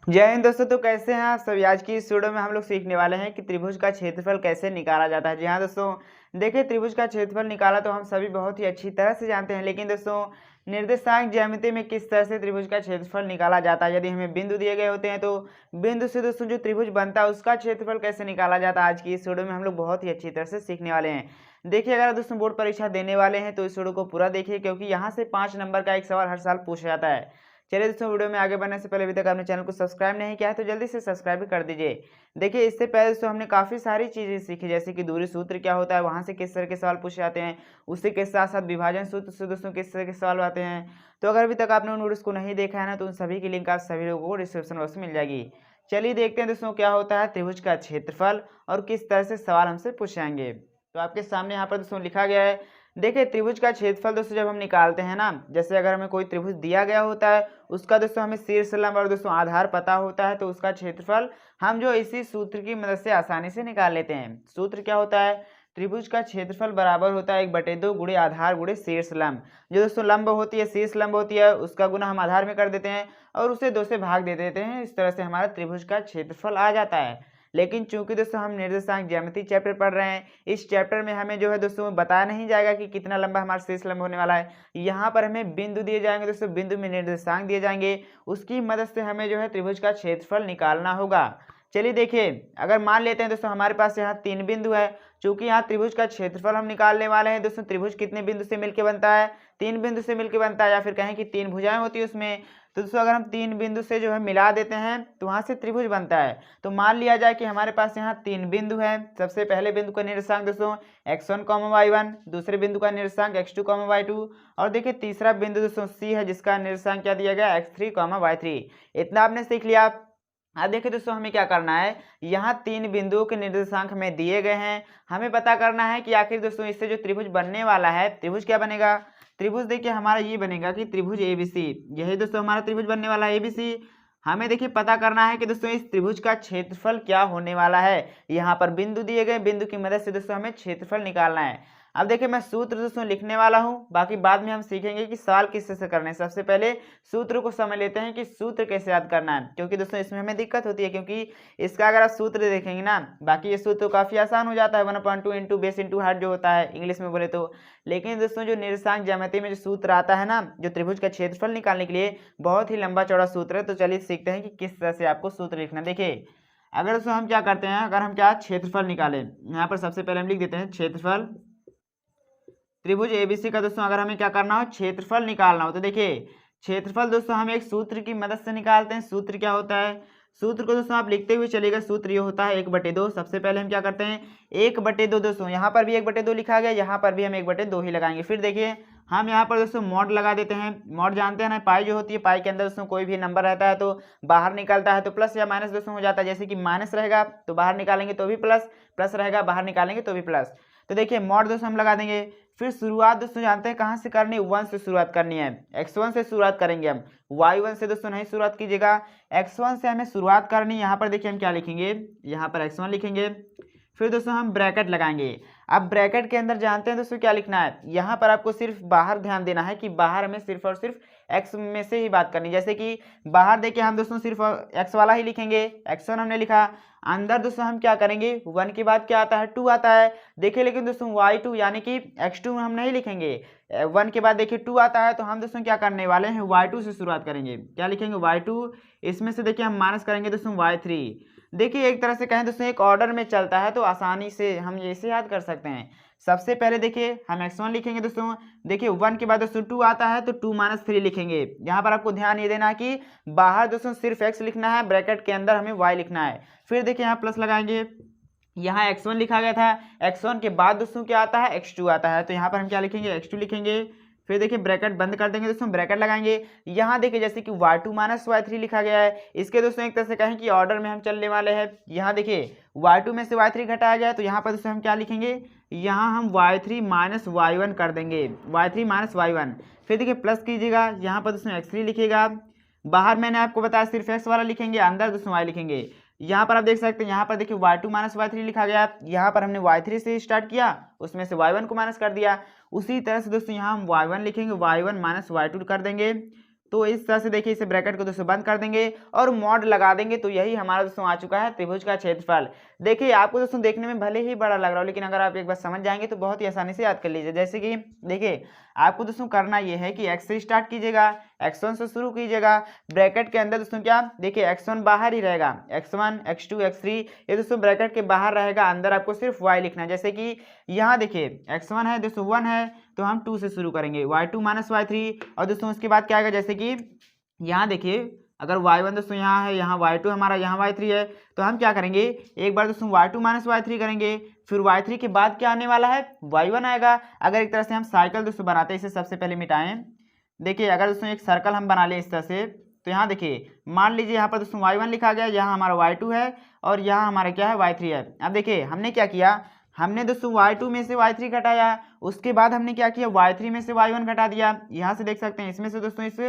जय हिंद दोस्तों। तो कैसे हैं आप सभी। आज की इस वीडियो में हम लोग सीखने वाले हैं कि त्रिभुज का क्षेत्रफल कैसे निकाला जाता है। जी हाँ दोस्तों, देखिए त्रिभुज का क्षेत्रफल निकाला तो हम सभी बहुत ही अच्छी तरह से जानते हैं, लेकिन दोस्तों निर्देशांक ज्यामिति में किस तरह से त्रिभुज का क्षेत्रफल निकाला जाता है। यदि हमें बिंदु दिए गए होते हैं तो बिंदु से दोस्तों जो त्रिभुज बनता है उसका क्षेत्रफल कैसे निकाला जाता है, आज की इस वीडियो में हम लोग बहुत ही अच्छी तरह से सीखने वाले हैं। देखिए, अगर दोस्तों बोर्ड परीक्षा देने वाले हैं तो इस वीडियो को पूरा देखिए, क्योंकि यहाँ से 5 नंबर का एक सवाल हर साल पूछा जाता है। चलिए दोस्तों, वीडियो में आगे बढ़ने से पहले अभी तक आपने चैनल को सब्सक्राइब नहीं किया है तो जल्दी से सब्सक्राइब कर दीजिए। देखिए, इससे पहले दोस्तों हमने काफ़ी सारी चीज़ें सीखी, जैसे कि दूरी सूत्र क्या होता है, वहाँ से किस तरह के सवाल पूछे जाते हैं, उसी के साथ साथ विभाजन सूत्र से दोस्तों किस तरह के सवाल आते हैं। तो अगर अभी तक आपने उन वीडियोस को नहीं देखा है ना, तो उन सभी की लिंक आप सभी लोगों को डिस्क्रिप्शन बॉक्स में मिल जाएगी। चलिए देखते हैं दोस्तों क्या होता है त्रिभुज का क्षेत्रफल और किस तरह से सवाल हमसे पूछेंगे। तो आपके सामने यहाँ पर दोस्तों लिखा गया है। देखिए, त्रिभुज का क्षेत्रफल दोस्तों जब हम निकालते हैं ना, जैसे अगर हमें कोई त्रिभुज दिया गया होता है, उसका दोस्तों हमें शीर्ष लंब और दोस्तों आधार पता होता है, तो उसका क्षेत्रफल हम जो इसी सूत्र की मदद से आसानी से निकाल लेते हैं। सूत्र क्या होता है, त्रिभुज का क्षेत्रफल बराबर होता है 1/2 गुणे आधार गुणे शीर्ष लंब। जो दोस्तों लंब होती है, शीर्ष लंब होती है, उसका गुना हम आधार में कर देते हैं और उसे 2 से भाग दे देते हैं। इस तरह से हमारा त्रिभुज का क्षेत्रफल आ जाता है। लेकिन चूंकि दोस्तों हम निर्देशांक ज्यामिति चैप्टर पढ़ रहे हैं, इस चैप्टर में हमें जो है दोस्तों बताया नहीं जाएगा कि कितना लंबा हमारा शीर्ष लंब होने वाला है। यहाँ पर हमें बिंदु दिए जाएंगे दोस्तों, बिंदु में निर्देशांक दिए जाएंगे, उसकी मदद से हमें जो है त्रिभुज का क्षेत्रफल निकालना होगा। चलिए देखिए, अगर मान लेते हैं दोस्तों हमारे पास यहाँ 3 बिंदु है, चूंकि यहाँ त्रिभुज का क्षेत्रफल हम निकालने वाले हैं। दोस्तों त्रिभुज कितने बिंदु से मिलकर बनता है, 3 बिंदु से मिलकर बनता है, या फिर कहें कि 3 भुजाएं होती है उसमें। तो दोस्तों अगर हम 3 बिंदु से जो है मिला देते हैं तो वहां से त्रिभुज बनता है। तो मान लिया जाए कि हमारे पास यहाँ 3 बिंदु है। सबसे पहले बिंदु का निर्देशांक दोस्तों x1, y1, दूसरे बिंदु का निर्देशांक x2, y2, और देखिए तीसरा बिंदु दोस्तों c है, जिसका निर्देशांक क्या दिया गया x3, y3। इतना आपने सीख लिया। अब देखिए दोस्तों हमें क्या करना है, यहाँ 3 बिंदुओं के निर्देशांक हमें दिए गए हैं। हमें पता करना है कि आखिर दोस्तों इससे जो त्रिभुज बनने वाला है, त्रिभुज क्या बनेगा। त्रिभुज देखिए हमारा ये बनेगा कि त्रिभुज एबीसी, यही दोस्तों हमारा त्रिभुज बनने वाला है एबीसी। हमें देखिए पता करना है कि दोस्तों इस त्रिभुज का क्षेत्रफल क्या होने वाला है। यहाँ पर बिंदु दिए गए, बिंदु की मदद से दोस्तों हमें क्षेत्रफल निकालना है। अब देखिए मैं सूत्र दोस्तों लिखने वाला हूँ, बाकी बाद में हम सीखेंगे कि सवाल किस तरह से करने हैं। सबसे पहले सूत्र को समझ लेते हैं कि सूत्र कैसे याद करना है, क्योंकि दोस्तों इसमें हमें दिक्कत होती है, क्योंकि इसका अगर आप सूत्र देखेंगे ना, बाकी ये सूत्र तो काफ़ी आसान हो जाता है, 1/2 इंटू बेस इंटू हाइट जो होता है इंग्लिश में बोले तो। लेकिन दोस्तों जो निर्देशांक ज्यामिति में जो सूत्र आता है ना, जो त्रिभुज का क्षेत्रफल निकालने के लिए, बहुत ही लंबा चौड़ा सूत्र है। तो चलिए सीखते हैं कि किस तरह से आपको सूत्र लिखना है। देखिए, अगर दोस्तों हम क्या करते हैं, अगर हम क्या क्षेत्रफल निकालें, यहाँ पर सबसे पहले हम लिख देते हैं क्षेत्रफल त्रिभुज एबीसी का। दोस्तों अगर हमें क्या करना हो, क्षेत्रफल निकालना हो, तो देखिए क्षेत्रफल दोस्तों हम एक सूत्र की मदद से निकालते हैं। सूत्र क्या होता है, सूत्र को दोस्तों आप लिखते हुए चलिएगा। सूत्र ये होता है 1/2। सबसे पहले हम क्या करते हैं, 1/2 दोस्तों, यहाँ पर भी 1/2 लिखा गया, यहाँ पर भी हम 1/2 ही लगाएंगे। फिर देखिए हम यहाँ पर दोस्तों मॉड लगा देते हैं। मॉड जानते हैं ना, पाई जो होती है, पाई के अंदर दोस्तों कोई भी नंबर रहता है तो बाहर निकलता है तो प्लस या माइनस दोस्तों हो जाता है। जैसे कि माइनस रहेगा तो बाहर निकालेंगे तो भी प्लस, प्लस रहेगा बाहर निकालेंगे तो भी प्लस। तो देखिए मॉड दोस्तों हम लगा देंगे। फिर शुरुआत दोस्तों जानते हैं कहाँ से करनी है, 1 से शुरुआत करनी है। x1 से शुरुआत करेंगे हम, y1 से दोस्तों नहीं शुरुआत कीजिएगा, x1 से हमें शुरुआत करनी है। यहाँ पर देखिए हम क्या लिखेंगे, यहाँ पर x1 लिखेंगे, फिर दोस्तों हम ब्रैकेट लगाएंगे। अब ब्रैकेट के अंदर जानते हैं दोस्तों क्या लिखना है, यहाँ पर आपको सिर्फ बाहर ध्यान देना है कि बाहर हमें सिर्फ और सिर्फ x में से ही बात करनी। जैसे कि बाहर देखिए हम दोस्तों सिर्फ x वाला ही लिखेंगे, x1 हमने लिखा। अंदर दोस्तों हम क्या करेंगे, 1 के बाद क्या आता है, 2 आता है। देखिए लेकिन दोस्तों y2 यानी कि x2 हम नहीं लिखेंगे, 1 के बाद देखिए 2 आता है, तो हम दोस्तों क्या करने वाले हैं, y2 से शुरुआत करेंगे। क्या लिखेंगे, y2, इसमें से देखिए हम माइनस करेंगे दोस्तों y3। देखिए एक तरह से कहें दोस्तों एक ऑर्डर में चलता है, तो आसानी से हम इसे याद कर सकते हैं। सबसे पहले देखिए हम x1 लिखेंगे दोस्तों, देखिए 1 के बाद दोस्तों 2 आता है तो 2 - 3 लिखेंगे। यहाँ पर आपको ध्यान ये देना है कि बाहर दोस्तों सिर्फ x लिखना है, ब्रैकेट के अंदर हमें y लिखना है। फिर देखिए यहाँ प्लस लगाएंगे, यहाँ x1 लिखा गया था, x1 के बाद दोस्तों क्या आता है, x2 आता है, तो यहाँ पर हम क्या लिखेंगे, x2 लिखेंगे। फिर देखिए ब्रैकेट बंद कर देंगे दोस्तों, ब्रैकेट लगाएंगे। यहाँ देखिए जैसे कि y2 - y3 लिखा गया है, इसके दोस्तों एक तरह से कहें कि ऑर्डर में हम चलने वाले हैं। यहाँ देखिए y2 में से y3 घटाया गया, तो यहाँ पर दोस्तों हम क्या लिखेंगे, यहाँ हम y3 - y1 कर देंगे, y3 - y1। फिर देखिए प्लस कीजिएगा, यहाँ पर दोस्तों x3 लिखिएगा। बाहर मैंने आपको बताया सिर्फ x वाला लिखेंगे, अंदर दोस्तों y लिखेंगे। यहाँ पर आप देख सकते हैं, यहाँ पर देखिए y2 - y3 लिखा गया, यहाँ पर हमने y3 से स्टार्ट किया, उसमें से y1 को माइनस कर दिया। उसी तरह से दोस्तों यहाँ हम y1 लिखेंगे, y1 - y2 कर देंगे। तो इस तरह से देखिए इसे ब्रैकेट को दोस्तों बंद कर देंगे और मॉड लगा देंगे, तो यही हमारा दोस्तों आ चुका है त्रिभुज का क्षेत्रफल। देखिए आपको दोस्तों देखने में भले ही बड़ा लग रहा हो, लेकिन अगर आप एक बार समझ जाएंगे तो बहुत ही आसानी से याद कर लीजिए। जैसे कि देखिए आपको दोस्तों करना ये है कि x से स्टार्ट कीजिएगा, x1 से शुरू कीजिएगा, ब्रैकेट के अंदर दोस्तों क्या देखिए x1 बाहर ही रहेगा, x1 x2 x3 ये दोस्तों ब्रैकेट के बाहर रहेगा, अंदर आपको सिर्फ y लिखना है। जैसे कि यहाँ देखिए x1 है दोस्तों 1 है, तो हम 2 से शुरू करेंगे, y2 माइनस y3, और दोस्तों उसके बाद क्या आएगा, जैसे कि यहाँ देखिए अगर y1 दोस्तों यहाँ है, यहाँ y2 हमारा, यहाँ y3 है, तो हम क्या करेंगे एक बार दोस्तों y2 माइनस y3 करेंगे, फिर y3 के बाद क्या आने वाला है y1 आएगा। अगर एक तरह से हम साइकिल दोस्तों बनाते हैं, इसे सबसे पहले मिटाएं। देखिए अगर दोस्तों एक सर्कल हम बना लें इस तरह से, तो यहाँ देखिए मान लीजिए यहाँ पर दोस्तों y1 लिखा गया, यहाँ हमारा y2 है और यहाँ हमारा क्या है y3 है। अब देखिए हमने क्या किया, हमने दोस्तों y2 में से y3 घटाया, उसके बाद हमने क्या किया y3 में से y1 घटा दिया। यहाँ से देख सकते हैं इसमें से दोस्तों इस,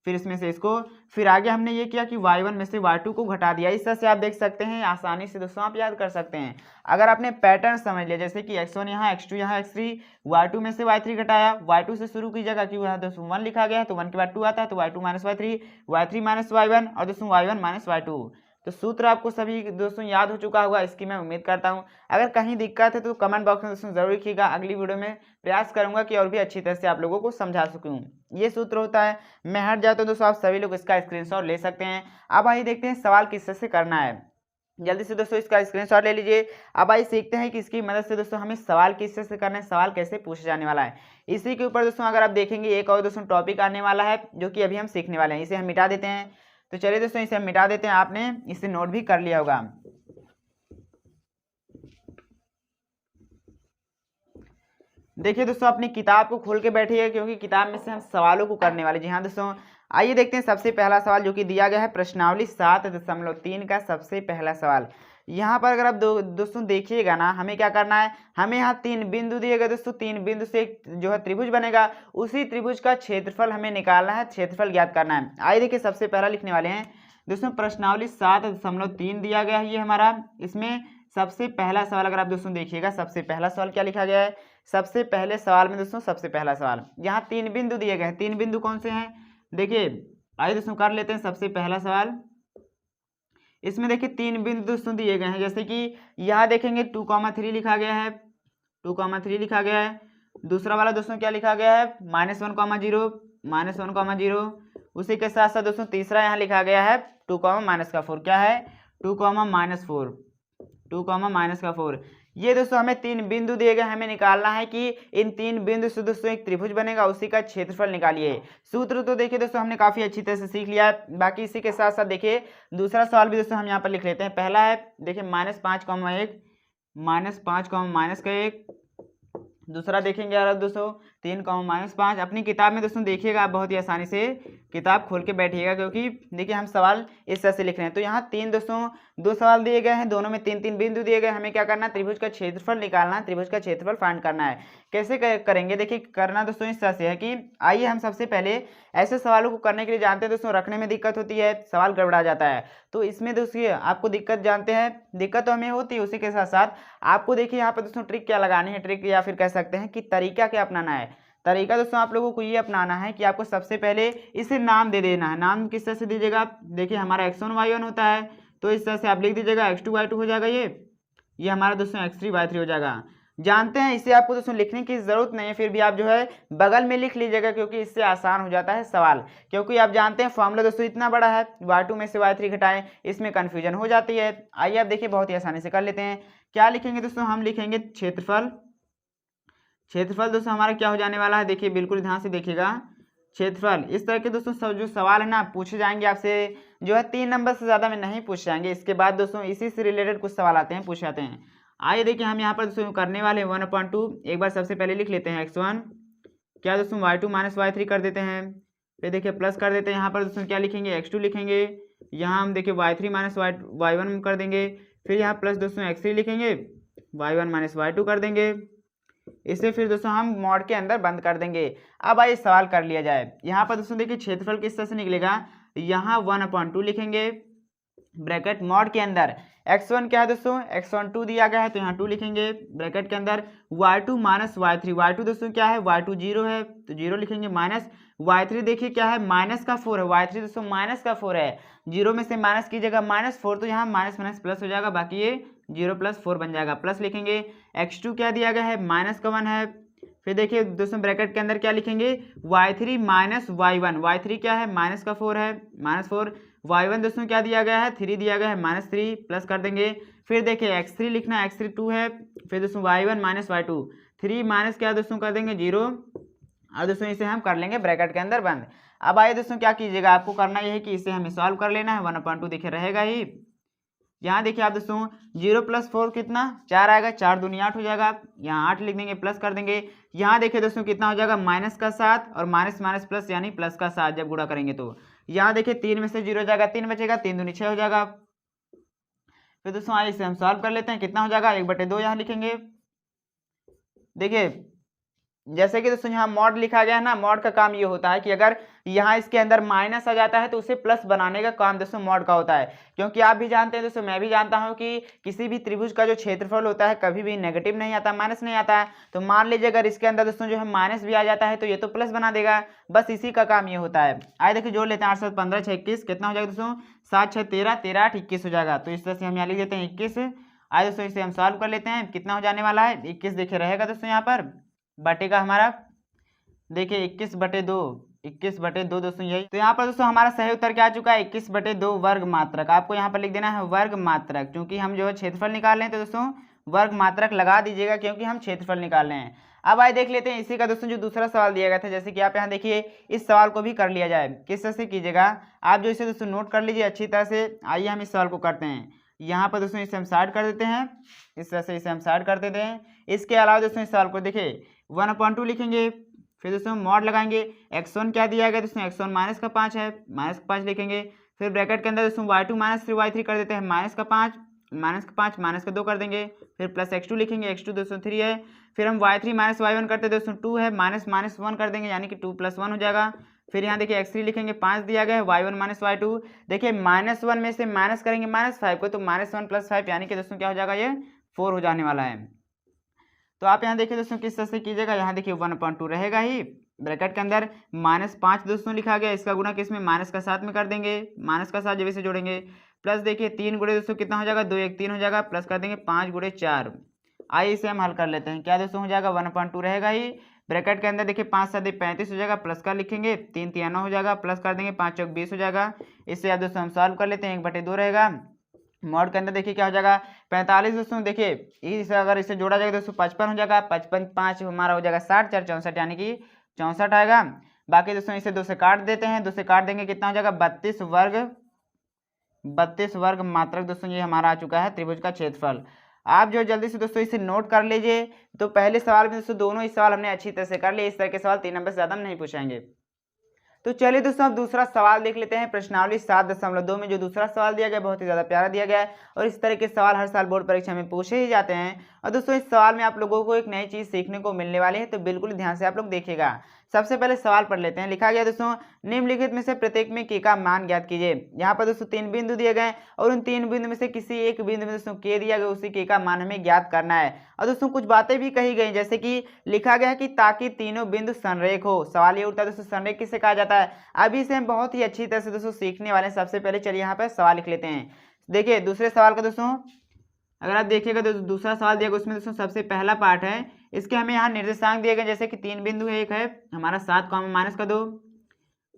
फिर इसमें से इसको, फिर आगे हमने ये किया कि y1 में से y2 को घटा दिया। इस तरह से आप देख सकते हैं, आसानी से दोस्तों आप याद कर सकते हैं। अगर आपने पैटर्न समझ लिया, जैसे कि x1 यहाँ x2 यहाँ x3, y2 में से y3 घटाया, y2 से शुरू कीजिएगा क्योंकि यहाँ दोस्तों 1 लिखा गया है, तो 1 के बाद 2 आता है, तो y2 minus y3, y3 minus y1 और दोस्तों y1 माइनस y2। तो सूत्र आपको सभी दोस्तों याद हो चुका होगा, इसकी मैं उम्मीद करता हूं। अगर कहीं दिक्कत है तो कमेंट बॉक्स में दोस्तों जरूर लिखिएगा, अगली वीडियो में प्रयास करूंगा कि और भी अच्छी तरह से आप लोगों को समझा सकूं। ये सूत्र होता है, मैं हट जाता हूं दोस्तों, आप सभी लोग इसका स्क्रीनशॉट ले सकते हैं। अब आइए देखते हैं सवाल किस तरह से करना है। जल्दी से दोस्तों इसका स्क्रीनशॉट ले लीजिए। अब आइए सीखते हैं कि इसकी मदद से दोस्तों हमें सवाल किस तरह से करना है, सवाल कैसे पूछा जाने वाला है। इसी के ऊपर दोस्तों अगर आप देखेंगे एक और दोस्तों टॉपिक आने वाला है जो कि अभी हम सीखने वाले हैं, इसे हम मिटा देते हैं। तो चलिए दोस्तों इसे हम मिटा देते हैं, आपने इसे नोट भी कर लिया होगा। देखिए दोस्तों अपनी किताब को खोल के बैठिए, क्योंकि किताब में से हम सवालों को करने वाले। जी हाँ दोस्तों, आइए देखते हैं सबसे पहला सवाल जो कि दिया गया है प्रश्नावली 7.3 का सबसे पहला सवाल। यहाँ पर अगर आप दोस्तों देखिएगा ना, हमें क्या करना है, हमें यहाँ 3 बिंदु दिए गए दोस्तों, 3 बिंदु से एक जो है त्रिभुज बनेगा, उसी त्रिभुज का क्षेत्रफल हमें निकालना है, क्षेत्रफल ज्ञात करना है। आइए देखिए सबसे पहला लिखने वाले हैं दोस्तों प्रश्नावली 7.3 दिया गया है ये हमारा। इसमें सबसे पहला सवाल अगर आप दोस्तों देखिएगा, सबसे पहला सवाल क्या लिखा गया है, सबसे पहले सवाल में दोस्तों सबसे पहला सवाल यहाँ 3 बिंदु दिए गए हैं। 3 बिंदु कौन से हैं, देखिए आइए दोस्तों कर लेते हैं सबसे पहला सवाल। इसमें देखिए 3 बिंदु दोस्तों दिए गए हैं, जैसे कि यहाँ देखेंगे 2,3 लिखा गया है, 2,3 लिखा गया है। दूसरा वाला दोस्तों क्या लिखा गया है -1,0, -1,0। उसी के साथ साथ दोस्तों तीसरा यहाँ लिखा गया है 2,-4, क्या है 2,-4, 2,-4। ये दोस्तों हमें 3 बिंदु दिए गए, हमें निकालना है कि इन 3 बिंदु से दोस्तों एक त्रिभुज बनेगा, उसी का क्षेत्रफल निकालिए। सूत्र तो देखिए दोस्तों हमने काफी अच्छी तरह से सीख लिया है। बाकी इसी के साथ साथ देखिए दूसरा सवाल भी दोस्तों हम यहाँ पर लिख लेते हैं। पहला है देखिए -5,1, -5,-1। दूसरा देखेंगे यार दोस्तों 3,-5। अपनी किताब में दोस्तों देखिएगा, आप बहुत ही आसानी से किताब खोल के बैठिएगा, क्योंकि देखिए हम सवाल इस तरह से लिख रहे हैं। तो यहाँ 3 दोस्तों 2 सवाल दिए गए हैं, दोनों में 3-3 बिंदु दिए गए। हमें क्या करना है, त्रिभुज का क्षेत्रफल निकालना है, त्रिभुज का क्षेत्रफल फाइंड करना है। कैसे करेंगे, देखिए करना दोस्तों इस तरह से है कि आइए हम सबसे पहले ऐसे सवालों को करने के लिए जानते हैं दोस्तों रखने में दिक्कत होती है, सवाल गड़बड़ा जाता है। तो इसमें दोस्तों आपको दिक्कत जानते हैं, दिक्कत तो हमें होती है, उसी के साथ साथ आपको देखिए यहाँ पर दोस्तों ट्रिक क्या लगानी है, ट्रिक या फिर कह सकते हैं कि तरीका क्या अपनाना है। तरीका दोस्तों आप लोगों को ये अपनाना है कि आपको सबसे पहले इसे नाम दे देना है। नाम किस तरह से दीजिएगा, देखिए हमारा x1 y1 होता है, तो इस तरह से आप लिख दीजिएगा x2 y2 हो जाएगा, ये हमारा दोस्तों x3 y3 हो जाएगा। जानते हैं इसे आपको दोस्तों लिखने की जरूरत नहीं है, फिर भी आप जो है बगल में लिख लीजिएगा, क्योंकि इससे आसान हो जाता है सवाल। क्योंकि आप जानते हैं फॉर्मूला दोस्तों इतना बड़ा है, y2 में से y3 घटाएं, इसमें कन्फ्यूजन हो जाती है। आइए आप देखिए बहुत ही आसानी से कर लेते हैं। क्या लिखेंगे दोस्तों, हम लिखेंगे क्षेत्रफल। क्षेत्रफल दोस्तों हमारा क्या हो जाने वाला है, देखिए बिल्कुल ध्यान से देखिएगा। क्षेत्रफल इस तरह के दोस्तों सब जो सवाल है ना पूछे जाएंगे आपसे, जो है 3 नंबर से ज़्यादा में नहीं पूछ जाएंगे। इसके बाद दोस्तों इसी से रिलेटेड कुछ सवाल आते हैं, पूछे जाते हैं। आइए देखिए हम यहाँ पर दोस्तों करने वाले हैं 1/2। एक बार सबसे पहले लिख लेते हैं x1, क्या दोस्तों y2 माइनस y3 कर देते हैं, फिर देखिए प्लस कर देते हैं। यहाँ पर दोस्तों क्या लिखेंगे, x2 लिखेंगे, यहाँ हम देखिए y3 माइनस y1 कर देंगे, फिर यहाँ प्लस दोस्तों x3 लिखेंगे, y1 माइनस y2 कर देंगे। इसे फिर दोस्तों हम मॉड के अंदर बंद कर देंगे। अब आइए सवाल कर लिया जाए। यहाँ पर दोस्तों देखिए क्षेत्रफल किस तरह से निकलेगा, यहाँ 1/2 लिखेंगे ब्रैकेट मॉड के अंदर, x1 क्या है दोस्तों, x1 2 दिया गया है तो यहाँ 2 लिखेंगे ब्रैकेट के अंदर। y2 माइनस y3, y2 दोस्तों क्या है, y2 0 है तो 0 लिखेंगे, माइनस y3 देखिए क्या है, माइनस का 4 है, y3 दोस्तों माइनस का 4 है, 0 में से माइनस कीजिएगा -4 तो यहाँ माइनस माइनस प्लस हो जाएगा, बाकी ये 0 + 4 बन जाएगा, प्लस लिखेंगे। x2 क्या दिया गया है, -1 है। फिर देखिए दोस्तों ब्रैकेट के अंदर क्या लिखेंगे, y3 माइनस y1, y3 क्या है, माइनस का 4 है, -4, y1 दोस्तों क्या दिया गया है, 3 दिया गया है, -3 प्लस कर देंगे। फिर देखिए x3 लिखना है, x3 2 है, फिर दोस्तों y1 माइनस y2, 3 माइनस क्या दोस्तों कर देंगे 0, और दोस्तों इसे हम कर लेंगे ब्रैकेट के अंदर बंद। अब आइए दोस्तों क्या कीजिएगा, आपको करना यह है कि इसे हमें सॉल्व कर लेना है, 1/2 देखिए रहेगा ही। यहाँ देखिए आप दोस्तों 0 + 4 कितना 4 आएगा, 4 दूनी 8 हो जाएगा, यहाँ 8 लिख देंगे, प्लस कर देंगे। यहाँ देखिए दोस्तों कितना हो जाएगा, -7 और माइनस माइनस प्लस यानी +7 जब गुणा करेंगे तो यहाँ देखिए 3 में से 0 हो जाएगा, 3 बचेगा, 3 दूनी 6 हो जाएगा। फिर दोस्तों आइए इसे हम सॉल्व कर लेते हैं, कितना हो जाएगा 1/2 यहाँ लिखेंगे। देखिए जैसे कि दोस्तों यहाँ मॉड लिखा गया है ना, मॉड का काम ये होता है कि अगर यहाँ इसके अंदर माइनस आ जाता है तो उसे प्लस बनाने का काम दोस्तों मॉड का होता है, क्योंकि आप भी जानते हैं दोस्तों, मैं भी जानता हूँ कि किसी भी त्रिभुज का जो क्षेत्रफल होता है कभी भी नेगेटिव नहीं आता, माइनस नहीं आता है। तो मान लीजिए अगर इसके अंदर दोस्तों जो है माइनस भी आ जाता है तो ये तो प्लस बना देगा, बस इसी का काम ये होता है। आइए देखिए जोड़ लेते हैं, 8 7 15 6 21 कितना हो जाएगा दोस्तों, 7 6 13 13 8 21 हो जाएगा। तो इस तरह से हम यहाँ लिख देते हैं 21। आइए दोस्तों इसे हम सॉल्व कर लेते हैं, कितना हो जाने वाला है 21 देखिए रहेगा दोस्तों यहाँ पर बटेगा हमारा, देखिए 21/2, 21/2 दोस्तों यही। तो यहाँ पर दोस्तों हमारा सही उत्तर क्या आ चुका है, 21/2 वर्ग मात्रक। आपको यहाँ पर लिख देना है वर्ग मात्रक, क्योंकि हम जो है क्षेत्रफल निकाल रहे हैं तो दोस्तों वर्ग मात्रक लगा दीजिएगा, क्योंकि हम क्षेत्रफल निकाल रहे हैं। अब आइए देख लेते हैं इसी का दोस्तों जो दूसरा सवाल दिया गया था, जैसे कि आप यहाँ देखिए इस सवाल को भी कर लिया जाए। किस तरह से कीजिएगा, आप जो इसे दोस्तों नोट कर लीजिए अच्छी तरह से। आइए हम इस सवाल को करते हैं, यहाँ पर दोस्तों इसे हम साइड कर देते हैं, इस तरह से इसे हम साइड कर देते हैं। इसके अलावा दोस्तों इस सवाल को देखिए 1/2 लिखेंगे, फिर दोस्तों मॉड लगाएंगे। x1 क्या दिया गया दोस्तों, x1 -5 है, -5 लिखेंगे। फिर ब्रैकेट के अंदर दोस्तों y2 -3 y3 कर देते हैं, -5 -2 कर देंगे। फिर प्लस x2 लिखेंगे, x2 दोस्तों 3 है। फिर हम y3 -y1 करते हैं दोस्तों 2 है, -1 कर देंगे यानी कि 2 + 1 हो जाएगा। फिर यहाँ देखिए x3 लिखेंगे, 5 दिया गया है, y1 - y2 देखिए -1 में से माइनस करेंगे -5 को तो -1 + 5 यानी कि दोस्तों क्या हो जाएगा, ये 4 हो जाने वाला है। तो आप यहाँ देखिए दोस्तों किस तरह से कीजिएगा, यहाँ देखिए 1/2 रहेगा ही, ब्रैकेट के अंदर -5 दोस्तों लिखा गया, इसका गुणा किस में -7 में कर देंगे, -7 जब इसे जोड़ेंगे। प्लस देखिए 3 गुणे दोस्तों कितना हो जाएगा, 2 1 3 हो जाएगा, प्लस कर देंगे 5 गुणे 4। आइए इसे हम हल कर लेते हैं, क्या दोस्तों हो जाएगा 1/2 रहेगा ही। ब्रैकेट के अंदर देखिए 5 7 35 हो जाएगा, प्लस का लिखेंगे, 3 3 9 हो जाएगा, प्लस कर देंगे 5 चौक 20 हो जाएगा। इससे आप दोस्तों हम सॉल्व कर लेते हैं, 1/2 रहेगा। मॉड के अंदर देखिए क्या हो जाएगा 45 दोस्तों, देखिए इसे अगर इसे जोड़ा जाएगा दोस्तों 55 हो जाएगा, 55 5 हमारा हो जाएगा 60 4 64 यानी कि 64 आएगा। बाकी दोस्तों इसे 2 से काट देते हैं, 2 से काट देंगे कितना हो जाएगा 32 वर्ग मात्रक दोस्तों ये हमारा आ चुका है त्रिभुज का क्षेत्रफल। आप जो जल्दी से दोस्तों इसे नोट कर लीजिए। तो पहले सवाल में दोस्तों दोनों ही सवाल हमने अच्छी तरह से कर लिए, इस तरह के सवाल 3 नंबर से ज़्यादा हम नहीं पूछेंगे। तो चलिए दोस्तों अब दूसरा सवाल देख लेते हैं। प्रश्नावली 7.2 में जो दूसरा सवाल दिया गया बहुत ही ज़्यादा प्यारा दिया गया है, और इस तरह के सवाल हर साल बोर्ड परीक्षा में पूछे ही जाते हैं। और दोस्तों इस सवाल में आप लोगों को एक नई चीज़ सीखने को मिलने वाली है, तो बिल्कुल ध्यान से आप लोग देखिएगा। सबसे पहले सवाल पढ़ लेते हैं। लिखा गया दोस्तों निम्नलिखित में से प्रत्येक में के का मान ज्ञात कीजिए। यहाँ पर दोस्तों 3 बिंदु दिए गए और उन 3 बिंदु में से किसी एक बिंदु में दोस्तों के दिया गया, उसी के का मान हमें ज्ञात करना है। और दोस्तों कुछ बातें भी कही गई, जैसे कि लिखा गया है कि ताकि तीनों बिंदु संरेख हो। सवाल ये उठता है दोस्तों संरेख किसे कहा जाता है, अभी से हम बहुत ही अच्छी तरह से दोस्तों सीखने वाले हैं। सबसे पहले चलिए यहाँ पर सवाल लिख लेते हैं। देखिए दूसरे सवाल का दोस्तों अगर आप देखिएगा तो दूसरा सवाल दिया गया उसमें दोस्तों सबसे पहला पार्ट है, इसके हमें यहाँ निर्देशांक दिए गए, जैसे कि 3 बिंदु है, एक है हमारा 7 -2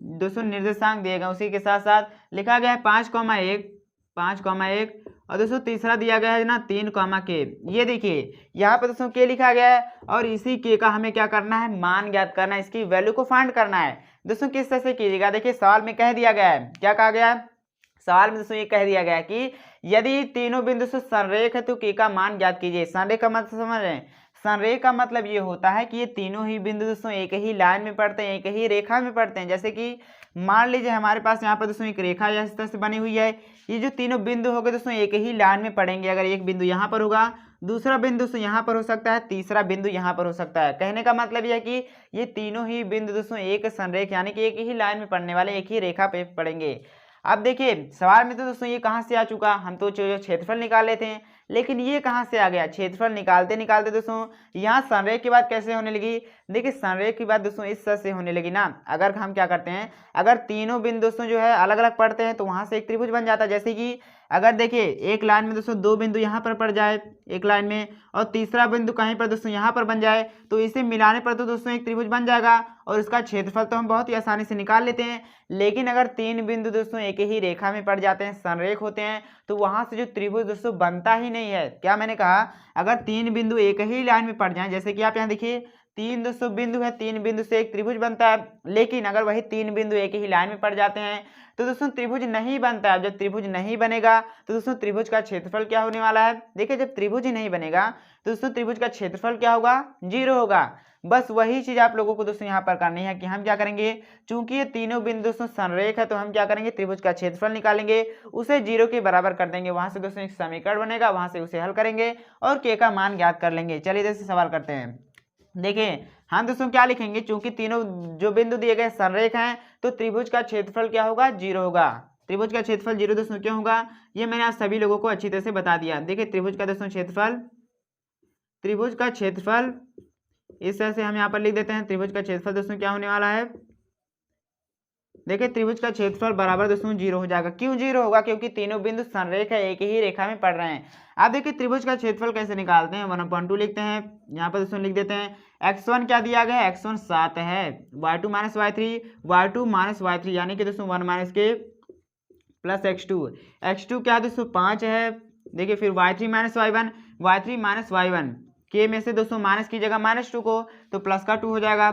दोस्तों निर्देशांक दिए गए। उसी के साथ साथ लिखा गया है 5,1 और दोस्तों तीसरा दिया गया है ना 3, के। ये देखिए यहाँ पर दोस्तों के लिखा गया है, और इसी के का हमें क्या करना है, मान ज्ञात करना है, इसकी वैल्यू को फाइंड करना है। दोस्तों किस तरह से कीजिएगा, देखिए सवाल में कह दिया गया है, क्या कहा गया है सवाल में दोस्तों, ये कह दिया गया है कि यदि तीनों बिंदु से संरेख है तो के का मान ज्ञात कीजिए। संरेख का मतलब समझ रहे हैं, संरेख का मतलब ये होता है कि ये तीनों ही बिंदु दोस्तों एक ही लाइन में पड़ते हैं, एक ही रेखा में पड़ते हैं। जैसे कि मान लीजिए हमारे पास यहाँ पर दोस्तों एक रेखा इस तरह से बनी हुई है, ये जो तीनों बिंदु हो गए दोस्तों एक ही लाइन में पड़ेंगे। अगर एक बिंदु यहाँ पर होगा, दूसरा बिंदु दोस्तों यहाँ पर हो सकता है, तीसरा बिंदु यहाँ पर हो सकता है। कहने का मतलब यह है कि ये तीनों ही बिंदु दोस्तों एक संरेख यानी कि एक ही लाइन में पड़ने वाले, एक ही रेखा पे पड़ेंगे। अब देखिए सवाल में तो दोस्तों ये कहाँ से आ चुका, हम तो जो क्षेत्रफल निकाल लेते हैं, लेकिन ये कहाँ से आ गया, क्षेत्रफल निकालते निकालते दोस्तों यहाँ संरेख की बात कैसे होने लगी। देखिए संरेख की बात दोस्तों इस तरह से होने लगी ना, अगर हम क्या करते हैं, अगर तीनों बिंदु दोस्तों जो है अलग अलग पड़ते हैं तो वहां से एक त्रिभुज बन जाता है। जैसे कि अगर देखिए एक लाइन में दोस्तों दो बिंदु यहाँ पर पड़ जाए एक लाइन में, और तीसरा बिंदु कहीं पर दोस्तों यहाँ पर बन जाए, तो इसे मिलाने पर तो दोस्तों एक त्रिभुज बन जाएगा और इसका क्षेत्रफल तो हम बहुत ही आसानी से निकाल लेते हैं। लेकिन अगर तीन बिंदु दोस्तों एक ही रेखा में पड़ जाते हैं, संरेख होते हैं, तो वहां से जो त्रिभुज दोस्तों बनता ही नहीं है। क्या मैंने कहा, अगर तीन बिंदु एक ही लाइन में पड़ जाएं, जैसे कि आप यहाँ देखिए तीन दोस्तों बिंदु है, तीन बिंदु से एक त्रिभुज बनता है, लेकिन अगर वही तीन बिंदु एक ही लाइन में पड़ जाते हैं तो दोस्तों त्रिभुज नहीं बनता है। जब त्रिभुज नहीं बनेगा तो दोस्तों त्रिभुज का क्षेत्रफल क्या होने वाला है, देखिए जब त्रिभुज ही नहीं बनेगा तो दोस्तों त्रिभुज का क्षेत्रफल क्या होगा, 0 होगा। बस वही चीज आप लोगों को दोस्तों यहाँ पर करनी है कि हम क्या करेंगे, चूंकि ये तीनों बिंदु दोस्तों संरेख है तो हम क्या करेंगे, त्रिभुज का क्षेत्रफल निकालेंगे, उसे 0 के बराबर कर देंगे, वहां से दोस्तों एक समीकरण बनेगा, वहां से उसे हल करेंगे और के का मान ज्ञात कर लेंगे। चलिए जैसे सवाल करते हैं। देखिए हम दोस्तों क्या लिखेंगे, चूंकि तीनों जो बिंदु दिए गए संरेख हैं तो त्रिभुज का क्षेत्रफल क्या होगा, 0 होगा। त्रिभुज का क्षेत्रफल 0 दोस्तों क्यों होगा, ये मैंने आज सभी लोगों को अच्छी तरह से बता दिया। देखिए त्रिभुज का दोस्तों क्षेत्रफल, त्रिभुज का क्षेत्रफल इस तरह से हम यहाँ पर लिख देते हैं। त्रिभुज का क्षेत्रफल दोस्तों क्या होने वाला है, देखिए त्रिभुज का क्षेत्रफल बराबर दोस्तों 0 हो जाएगा। क्यों 0 होगा, क्योंकि तीनों बिंदु संरेख है, एक ही रेखा में पड़ रहे हैं। अब देखिए त्रिभुज का क्षेत्रफल कैसे निकालते हैं, 1/2 लिखते हैं, यहाँ पर दोस्तों लिख देते हैं x1 क्या दिया गया है, x1 7 है, y2 माइनस y3 यानी कि दोस्तों 1 माइनस के प्लस x2 क्या है दोस्तों 5 है। देखिए फिर y3 माइनस y1 के में से दोस्तों माइनस की जगह -2 को, तो प्लस का 2 हो जाएगा,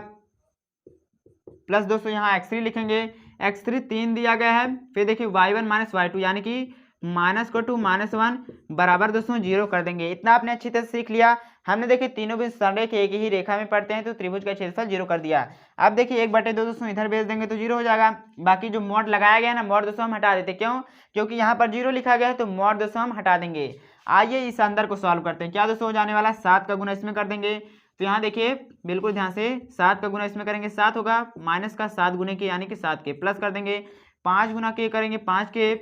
प्लस दोस्तों यहाँ x3 लिखेंगे, x3 3 दिया गया है। फिर देखिए y1 माइनस y2 यानी कि -2 -1 बराबर दोस्तों 0 कर देंगे। इतना आपने अच्छी तरह सीख लिया। हमने देखिए तीनों बिंदु संरेख एक ही रेखा में पड़ते हैं तो त्रिभुज का क्षेत्रफल 0 कर दिया। अब देखिए 1/2 दोस्तों इधर भेज देंगे तो 0 हो जाएगा। बाकी जो मॉड लगाया गया है ना, मॉड दोस्तों हम हटा देते, क्यों, क्योंकि यहाँ पर 0 लिखा गया है तो मॉड दोस्तों हम हटा देंगे। आइए इस अंदर को सॉल्व करते हैं। क्या दोस्तों हो जाने वाला है, 7 का गुना इसमें कर देंगे। तो यहाँ देखिए बिल्कुल ध्यान से 7 का गुना इसमें करेंगे 7 होगा, माइनस का 7 गुने के यानी कि 7 के प्लस कर देंगे, 5 गुना के करेंगे 5 के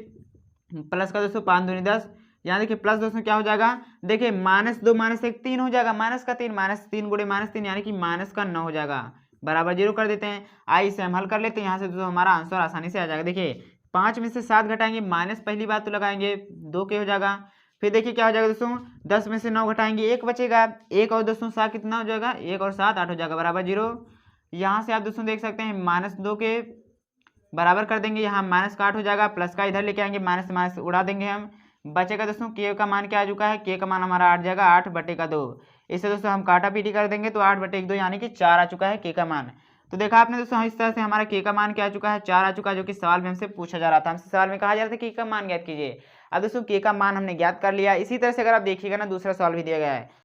प्लस का दोस्तों 5 दूनी 10, यहाँ देखिए प्लस दोस्तों क्या हो जाएगा, देखिए -2 -1 3 हो जाएगा, माइनस का 3 -3 गुणे -3 यानी कि माइनस का 9 हो जाएगा, बराबर 0 कर देते हैं। आइए इसे हम हल कर लेते हैं, यहाँ से दोस्तों हमारा आंसर आसानी से आ जाएगा। देखिए 5 में से 7 घटाएंगे, माइनस पहली बात तो लगाएंगे 2 के हो जाएगा। फिर देखिए क्या हो जाएगा दोस्तों, 10 में से 9 घटाएंगे 1 बचेगा, 1 और दोस्तों 7 कितना हो जाएगा, 1 और 7 8 हो जाएगा, बराबर 0। यहाँ से आप दोस्तों देख सकते हैं -2 के बराबर कर देंगे, यहाँ माइनस का 8 हो जाएगा, प्लस का इधर लेके आएंगे, माइनस माइनस उड़ा देंगे हम, बचेगा दोस्तों के का मान क्या आ चुका है, के का मान हमारा 8 जाएगा, 8/2। इसे दोस्तों हम काटा पीटी कर देंगे तो 8/2 यानी कि 4 आ चुका है के का मान। तो देखा आपने दोस्तों इस तरह से हमारा के का मान क्या आ चुका है, 4 आ चुका है, जो कि सवाल में हमसे पूछा जा रहा था। हमसे सवाल में कहा जा रहा था के का मान ज्ञात कीजिए। अब दोस्तों के का मान हमने ज्ञात कर लिया। इसी तरह से अगर आप देखिएगा ना, दूसरा सवाल भी दिया गया है,